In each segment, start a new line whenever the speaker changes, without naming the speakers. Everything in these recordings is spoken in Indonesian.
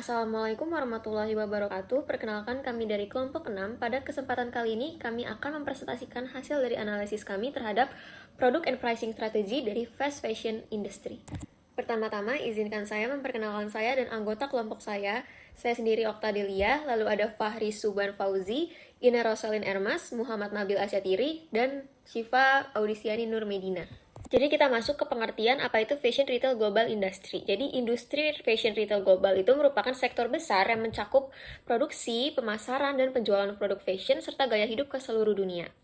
Assalamualaikum warahmatullahi wabarakatuh. Perkenalkan kami dari kelompok 6. Pada kesempatan kali ini kami akan mempresentasikan hasil dari analisis kami terhadap produk and pricing strategy dari fast fashion industry. Pertama-tama izinkan saya memperkenalkan saya dan anggota kelompok saya. Saya sendiri Oktadelia, lalu ada Fahri Suban Fauzi, Ina Rosalin Ermas, Muhammad Nabil Asyatiri, dan Syifa Audisiani Nur Medina. Jadi kita masuk ke pengertian apa itu fashion retail global industry. Jadi industri fashion retail global itu merupakan sektor besar yang mencakup produksi, pemasaran, dan penjualan produk fashion serta gaya hidup ke seluruh dunia.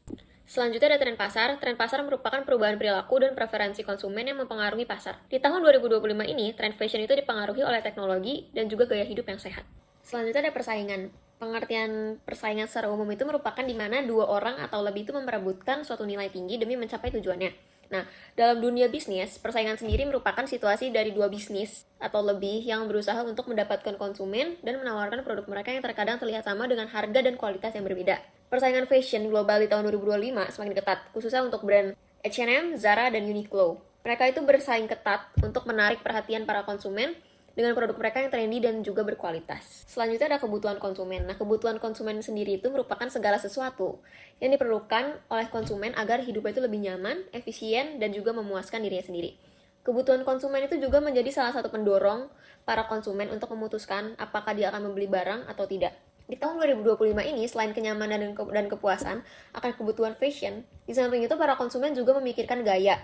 Selanjutnya ada tren pasar. Tren pasar merupakan perubahan perilaku dan preferensi konsumen yang mempengaruhi pasar. Di tahun 2025 ini, tren fashion itu dipengaruhi oleh teknologi dan juga gaya hidup yang sehat. Selanjutnya ada persaingan. Pengertian persaingan secara umum itu merupakan di mana dua orang atau lebih itu memperebutkan suatu nilai tinggi demi mencapai tujuannya. Nah, dalam dunia bisnis, persaingan sendiri merupakan situasi dari dua bisnis atau lebih yang berusaha untuk mendapatkan konsumen dan menawarkan produk mereka yang terkadang terlihat sama dengan harga dan kualitas yang berbeda. Persaingan fashion global di tahun 2025 semakin ketat, khususnya untuk brand H&M, Zara, dan Uniqlo. Mereka itu bersaing ketat untuk menarik perhatian para konsumen dengan produk mereka yang trendy dan juga berkualitas. Selanjutnya ada kebutuhan konsumen. Nah, kebutuhan konsumen sendiri itu merupakan segala sesuatu yang diperlukan oleh konsumen agar hidupnya itu lebih nyaman, efisien, dan juga memuaskan dirinya sendiri. Kebutuhan konsumen itu juga menjadi salah satu pendorong para konsumen untuk memutuskan apakah dia akan membeli barang atau tidak. Di tahun 2025 ini, selain kenyamanan dan kepuasan akan kebutuhan fashion, di samping itu para konsumen juga memikirkan gaya.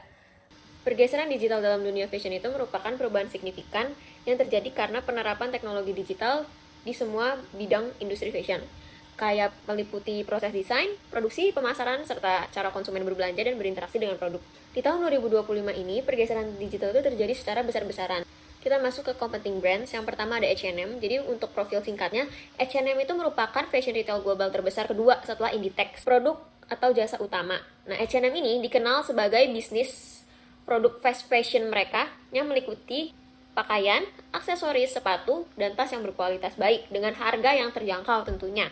Pergeseran digital dalam dunia fashion itu merupakan perubahan signifikan yang terjadi karena penerapan teknologi digital di semua bidang industri fashion, kayak meliputi proses desain, produksi, pemasaran, serta cara konsumen berbelanja dan berinteraksi dengan produk. Di tahun 2025 ini, pergeseran digital itu terjadi secara besar-besaran. Kita masuk ke competing brands. Yang pertama ada H&M. Jadi untuk profil singkatnya, H&M itu merupakan fashion retail global terbesar kedua setelah Inditex, produk atau jasa utama. Nah, H&M ini dikenal sebagai bisnis produk fast fashion mereka yang meliputi pakaian, aksesoris, sepatu, dan tas yang berkualitas baik dengan harga yang terjangkau tentunya.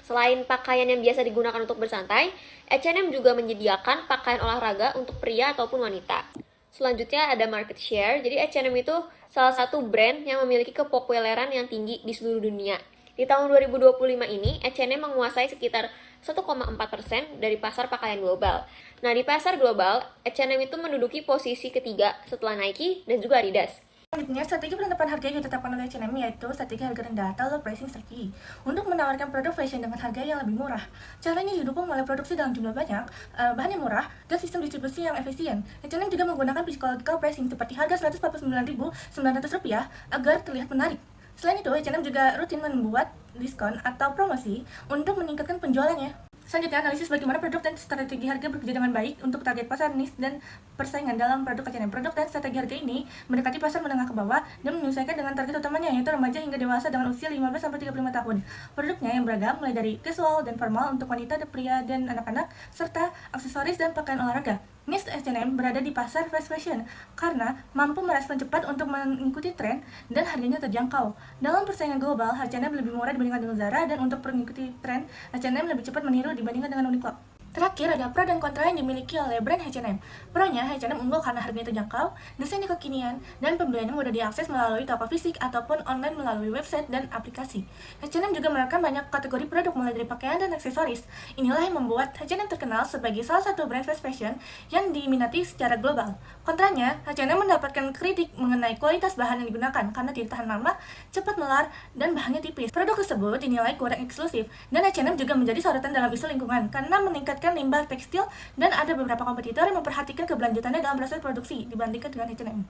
Selain pakaian yang biasa digunakan untuk bersantai, H&M juga menyediakan pakaian olahraga untuk pria ataupun wanita. Selanjutnya ada market share. Jadi H&M itu salah satu brand yang memiliki kepopuleran yang tinggi di seluruh dunia. Di tahun 2025 ini, H&M menguasai sekitar 1,4% dari pasar pakaian global. Nah, di pasar global, H&M itu menduduki posisi ketiga setelah Nike dan juga Adidas.
Selanjutnya, strategi penetapan harga yang ditetapkan oleh H&M yaitu strategi harga rendah atau low pricing strategy untuk menawarkan produk fashion dengan harga yang lebih murah. Caranya didukung oleh produksi dalam jumlah banyak, bahan yang murah, dan sistem distribusi yang efisien. H&M juga menggunakan psychological pricing seperti harga Rp149.900 agar terlihat menarik. Selain itu, H&M juga rutin membuat diskon atau promosi untuk meningkatkan penjualannya. Selanjutnya, analisis bagaimana produk dan strategi harga bekerja dengan baik untuk target pasar niche dan persaingan dalam produk H&M. Produk dan strategi harga ini mendekati pasar menengah ke bawah dan menyesuaikan dengan target utamanya yaitu remaja hingga dewasa dengan usia 15-35 tahun. Produknya yang beragam mulai dari casual dan formal untuk wanita, pria, dan anak-anak, serta aksesoris dan pakaian olahraga. Niche H&M berada di pasar fast fashion karena mampu merespon cepat untuk mengikuti tren dan harganya terjangkau. Dalam persaingan global, H&M lebih murah dibandingkan dengan Zara dan untuk mengikuti tren, H&M lebih cepat meniru dibandingkan dengan Uniqlo. Terakhir ada pro dan kontra yang dimiliki oleh brand H&M. Pro-nya, H&M unggul karena harganya terjangkau, desainnya kekinian, dan pembeliannya mudah diakses melalui toko fisik ataupun online melalui website dan aplikasi. H&M juga menawarkan banyak kategori produk mulai dari pakaian dan aksesoris. Inilah yang membuat H&M terkenal sebagai salah satu brand fast fashion yang diminati secara global. Kontranya, H&M mendapatkan kritik mengenai kualitas bahan yang digunakan karena tidak tahan lama, cepat melar, dan bahannya tipis. Produk tersebut dinilai kurang eksklusif, dan H&M juga menjadi sorotan dalam isu lingkungan karena meningkatkan limbah tekstil dan ada beberapa kompetitor yang memperhatikan keberlanjutannya dalam proses produksi dibandingkan dengan H&M.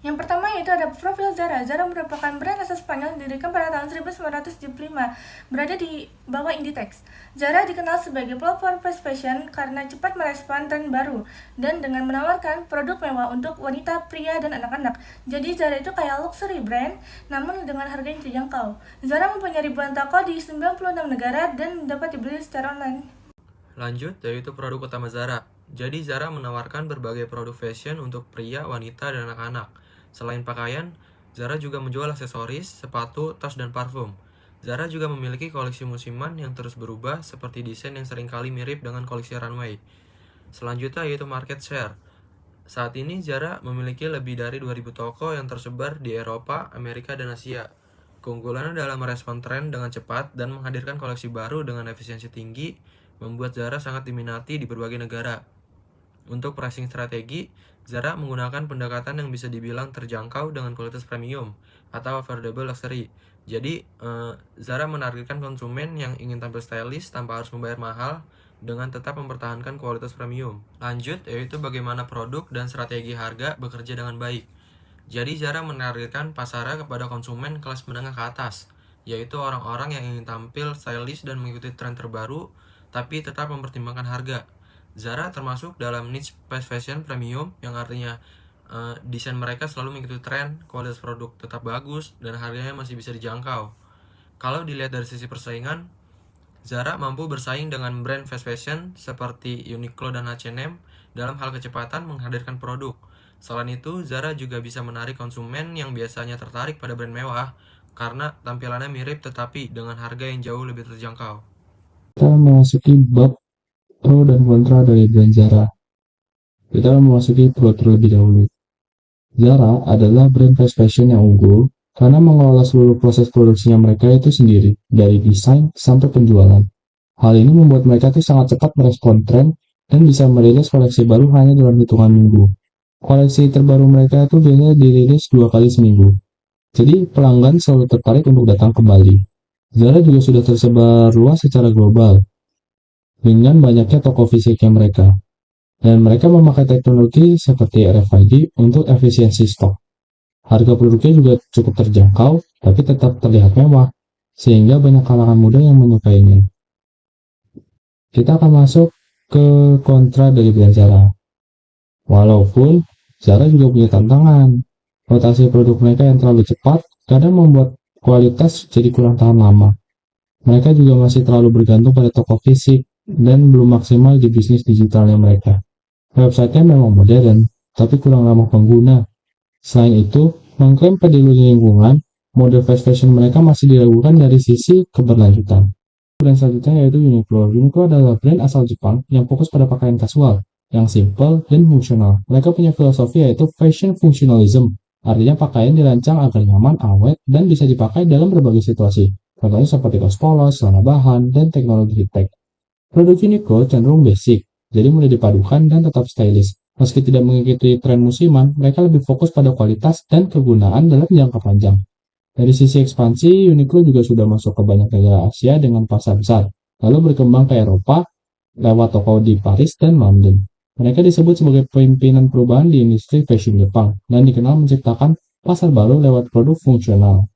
Yang pertama yaitu ada profil Zara. Zara merupakan brand asal Spanyol yang didirikan pada tahun 1975, berada di bawah Inditex. Zara dikenal sebagai pelopor fast fashion karena cepat merespon tren baru dan dengan menawarkan produk mewah untuk wanita, pria, dan anak-anak. Jadi Zara itu kayak luxury brand, namun dengan harga yang terjangkau. Zara mempunyai ribuan toko di 96 negara dan dapat dibeli secara online.
Lanjut, yaitu produk utama Zara. Jadi Zara menawarkan berbagai produk fashion untuk pria, wanita, dan anak-anak. Selain pakaian, Zara juga menjual aksesoris, sepatu, tas, dan parfum. Zara juga memiliki koleksi musiman yang terus berubah seperti desain yang seringkali mirip dengan koleksi runway. Selanjutnya yaitu market share. Saat ini Zara memiliki lebih dari 2000 toko yang tersebar di Eropa, Amerika, dan Asia. Keunggulannya dalam merespon tren dengan cepat dan menghadirkan koleksi baru dengan efisiensi tinggi, membuat Zara sangat diminati di berbagai negara. Untuk pricing strategi, Zara menggunakan pendekatan yang bisa dibilang terjangkau dengan kualitas premium atau affordable luxury. Jadi, Zara menargetkan konsumen yang ingin tampil stylish tanpa harus membayar mahal dengan tetap mempertahankan kualitas premium. Lanjut, yaitu bagaimana produk dan strategi harga bekerja dengan baik. Jadi Zara menargetkan pasarnya kepada konsumen kelas menengah ke atas, yaitu orang-orang yang ingin tampil stylish dan mengikuti tren terbaru, tapi tetap mempertimbangkan harga. Zara termasuk dalam niche fast fashion premium, yang artinya desain mereka selalu mengikuti tren, kualitas produk tetap bagus, dan harganya masih bisa dijangkau. Kalau dilihat dari sisi persaingan, Zara mampu bersaing dengan brand fast fashion seperti Uniqlo dan H&M dalam hal kecepatan menghadirkan produk. Selain itu, Zara juga bisa menarik konsumen yang biasanya tertarik pada brand mewah karena tampilannya mirip tetapi dengan harga yang jauh lebih terjangkau.
Kita memasuki bab pro dan kontra dari brand Zara. Kita memasuki pro terlebih dahulu. Zara adalah brand fast fashion yang unggul karena mengelola seluruh proses produksinya mereka itu sendiri, dari desain sampai penjualan. Hal ini membuat mereka itu sangat cepat merespon tren dan bisa merilis koleksi baru hanya dalam hitungan minggu. Koleksi terbaru mereka itu biasanya dirilis 2 kali seminggu. Jadi pelanggan selalu tertarik untuk datang kembali. Zara juga sudah tersebar luas secara global dengan banyaknya toko fisiknya mereka. Dan mereka memakai teknologi seperti RFID untuk efisiensi stok. Harga produknya juga cukup terjangkau, tapi tetap terlihat mewah, sehingga banyak kalangan muda yang menyukainya. Kita akan masuk ke kontra dari brand Zara. Walaupun Zara juga punya tantangan, rotasi produk mereka yang terlalu cepat kadang membuat kualitas jadi kurang tahan lama. Mereka juga masih terlalu bergantung pada toko fisik dan belum maksimal di bisnis digitalnya mereka. Websitenya memang modern, tapi kurang ramah pengguna. Selain itu, mengklaim peduli lingkungan, model fast fashion mereka masih diragukan dari sisi keberlanjutan. Brand selanjutnya yaitu Uniqlo. Uniqlo adalah brand asal Jepang yang fokus pada pakaian kasual, yang simple dan fungsional. Mereka punya filosofi yaitu fashion functionalism, artinya pakaian dirancang agar nyaman, awet, dan bisa dipakai dalam berbagai situasi. Contohnya seperti kaos polos, celana bahan, dan teknologi high-tech. Produk Uniqlo cenderung basic, jadi mudah dipadukan dan tetap stylish. Meski tidak mengikuti tren musiman, mereka lebih fokus pada kualitas dan kegunaan dalam jangka panjang. Dari sisi ekspansi, Uniqlo juga sudah masuk ke banyak negara Asia dengan pasar besar, lalu berkembang ke Eropa lewat toko di Paris dan London. Mereka disebut sebagai pimpinan perubahan di industri fashion Jepang dan dikenal menciptakan pasar baru lewat produk fungsional.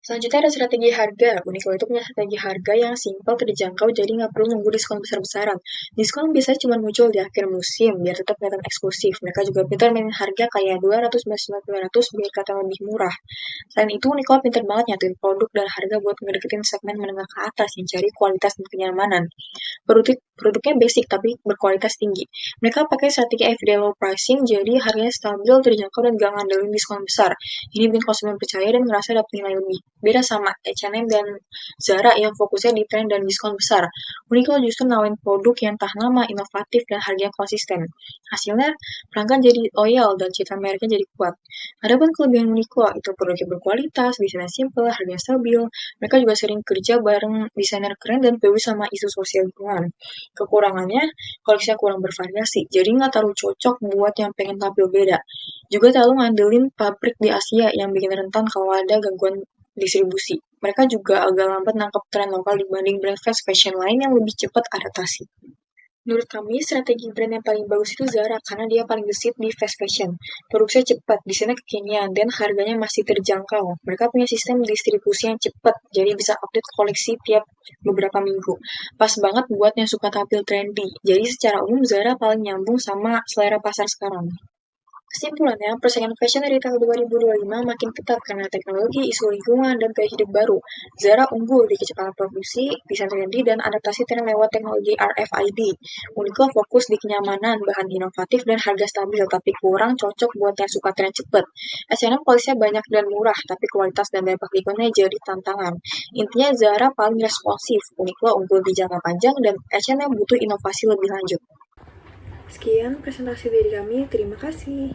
Selanjutnya ada strategi harga. Uniqlo itu punya strategi harga yang simpel, terjangkau, jadi nggak perlu nunggu diskon besar-besaran. Diskon biasanya cuma muncul di akhir musim, biar tetap kelihatan eksklusif. Mereka juga pintar mainin harga kayak 200-200 biar kelihatan lebih murah. Selain itu, Uniqlo pintar banget nyatuin produk dan harga buat ngedeketin segmen menengah ke atas yang cari kualitas dan kenyamanan. Produknya basic tapi berkualitas tinggi. Mereka pakai strategi everyday low pricing, jadi harganya stabil, terjangkau, dan gak ngandelin diskon besar. Ini bikin konsumen percaya dan ngerasa dapat nilai lebih. Beda sama H&M dan Zara yang fokusnya di tren dan diskon besar. Uniqlo justru nawarin produk yang tahan lama, inovatif, dan harganya konsisten. Hasilnya, pelanggan jadi loyal dan citra mereknya jadi kuat. Adapun kelebihan Uniqlo itu produknya berkualitas, desainnya simple, harganya stabil. Mereka juga sering kerja bareng desainer keren dan peduli sama isu sosial lingkungan. Kekurangannya, koleksinya kurang bervariasi, jadi nggak terlalu cocok buat yang pengen tampil beda. Juga terlalu ngandelin pabrik di Asia yang bikin rentan kalau ada gangguan distribusi. Mereka juga agak lambat nangkep tren lokal dibanding brand fast fashion lain yang lebih cepat adaptasi. Menurut kami, strategi brand yang paling bagus itu Zara, karena dia paling gesit di fast fashion. Produksinya cepat, desainnya kekinian, dan harganya masih terjangkau. Mereka punya sistem distribusi yang cepat, jadi bisa update koleksi tiap beberapa minggu. Pas banget buat yang suka tampil trendy. Jadi secara umum Zara paling nyambung sama selera pasar sekarang. Kesimpulannya, persaingan fashion dari tahun 2025 makin ketat karena teknologi, isu lingkungan, dan gaya hidup baru. Zara unggul di kecepatan produksi, desain trendy, dan adaptasi tren lewat teknologi RFID. Uniqlo fokus di kenyamanan, bahan inovatif, dan harga stabil, tapi kurang cocok buat yang suka tren cepet. H&M koleksinya banyak dan murah, tapi kualitas dan dampak lingkungannya jadi tantangan. Intinya Zara paling responsif, Uniqlo unggul di jangka panjang, dan H&M butuh inovasi lebih lanjut.
Sekian presentasi dari kami, terima kasih.